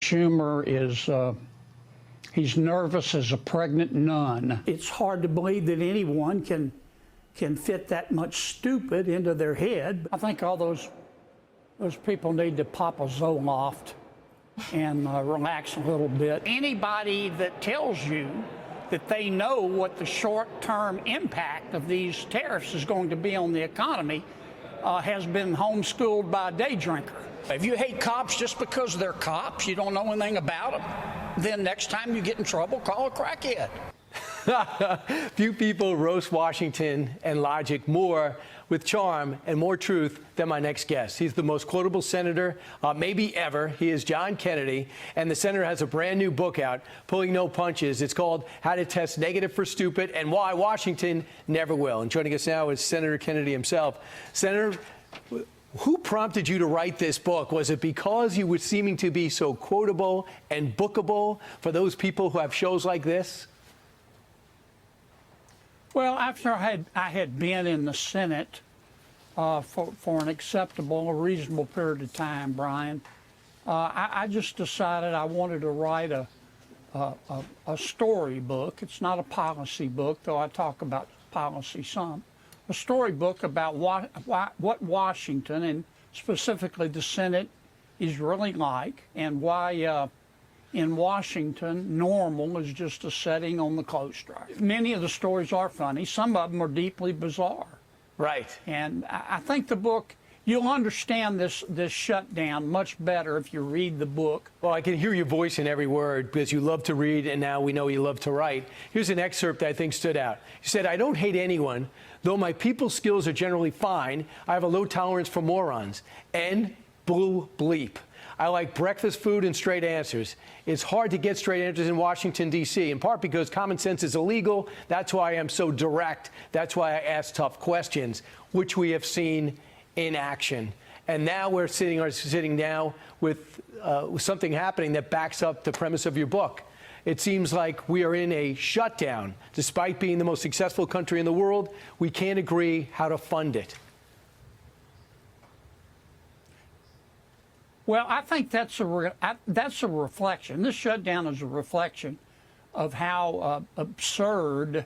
Schumer is he's nervous as a pregnant nun. It's hard to believe that anyone can fit that much stupid into their head. I think all those people need to pop a Zoloft and relax a little bit. Anybody that tells you that they know what the short-term impact of these tariffs is going to be on the economy has been homeschooled by a day drinker. If you hate cops just because they're cops, you don't know anything about them, then next time you get in trouble, call a crackhead. Few people roast Washington and logic more with charm and more truth than my next guest. He's the most quotable senator maybe ever. He is John Kennedy, and the senator has a brand new book out, Pulling No Punches. It's called How to Test Negative for Stupid and Why Washington Never Will. And joining us now is Senator Kennedy himself. Senator, who prompted you to write this book? Was it because you were seeming to be so quotable and bookable for those people who have shows like this? Well, after I had been in the Senate for an acceptable, a reasonable period of time, Brian, I just decided I wanted to write a story book. It's not a policy book, though I talk about policy some. A story book about what Washington, and specifically the Senate, is really like, and why in Washington, normal is just a setting on the clothes drive. Many of the stories are funny. Some of them are deeply bizarre. Right. And I think the book, you'll understand this shutdown much better if you read the book. Well, I can hear your voice in every word because you love to read, and now we know you love to write. Here's an excerpt that I think stood out. You said, "I don't hate anyone. Though my people skills are generally fine, I have a low tolerance for morons. And blue bleep. I like breakfast food and straight answers. It's hard to get straight answers in Washington, D.C., in part because common sense is illegal. That's why I am so direct. That's why I ask tough questions," which we have seen in action. And now we're sitting now with something happening that backs up the premise of your book. It seems like we are in a shutdown. Despite being the most successful country in the world, we can't agree how to fund it. Well, I think that's a reflection. This shutdown is a reflection of how absurd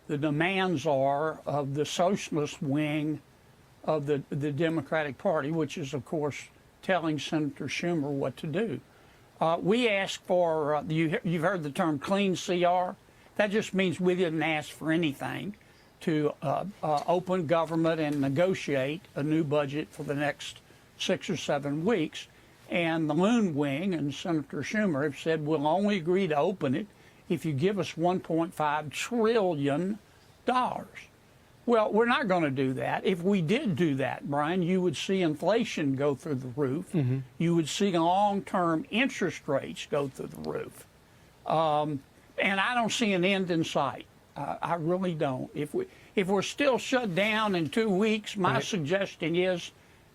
the demands are of the socialist wing of the Democratic Party, which is, of course, telling Senator Schumer what to do. We asked for, you've heard the term clean CR. That just means we didn't ask for anything to open government and negotiate a new budget for the next 6 or 7 weeks. And the Loon Wing and Senator Schumer have said we'll only agree to open it if you give us $1.5 trillion. Well, we're not going to do that. If we did do that, Brian, you would see inflation go through the roof. Mm-hmm. You would see long-term interest rates go through the roof. And I don't see an end in sight. I really don't. If we're still shut down in 2 weeks, my suggestion is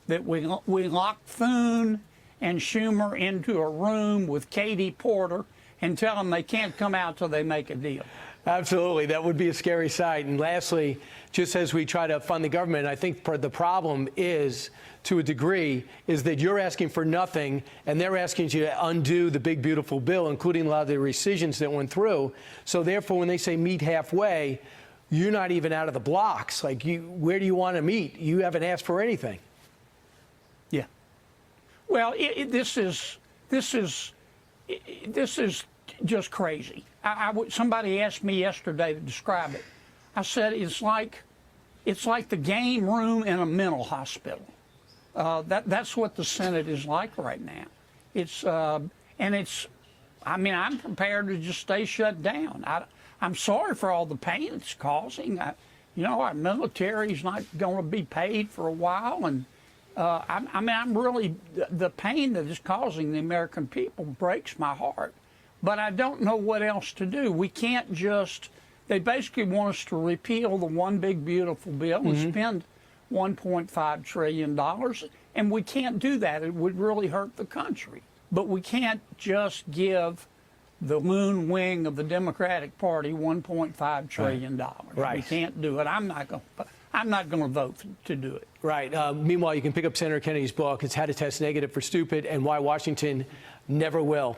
that we lock Thune and Schumer into a room with Katie Porter and tell them they can't come out till they make a deal. Absolutely. That would be a scary sight. And lastly, just as we try to fund the government, I think the problem is, to a degree, is that you're asking for nothing and they're asking you to undo the big, beautiful bill, including a lot of the rescissions that went through. So therefore, when they say meet halfway, you're not even out of the blocks. Like, where do you want to meet? You haven't asked for anything. Yeah. Well, this is just crazy. Somebody asked me yesterday to describe it. I said it's like the game room in a mental hospital. That's what the Senate is like right now. I'm prepared to just stay shut down. I'm sorry for all the pain it's causing. Our military's not going to be paid for a while, and I'm really, the pain that is causing the American people breaks my heart. But I don't know what else to do. We can't just, they basically want us to repeal the one big beautiful bill and spend $1.5 trillion. And we can't do that. It would really hurt the country. But we can't just give the Loon Wing of the Democratic Party $1.5 trillion. Right. We can't do it. I'm not going to I'm not going to vote to do it. Right. Meanwhile, you can pick up Senator Kennedy's book. It's How to Test Negative for Stupid and Why Washington Never Will.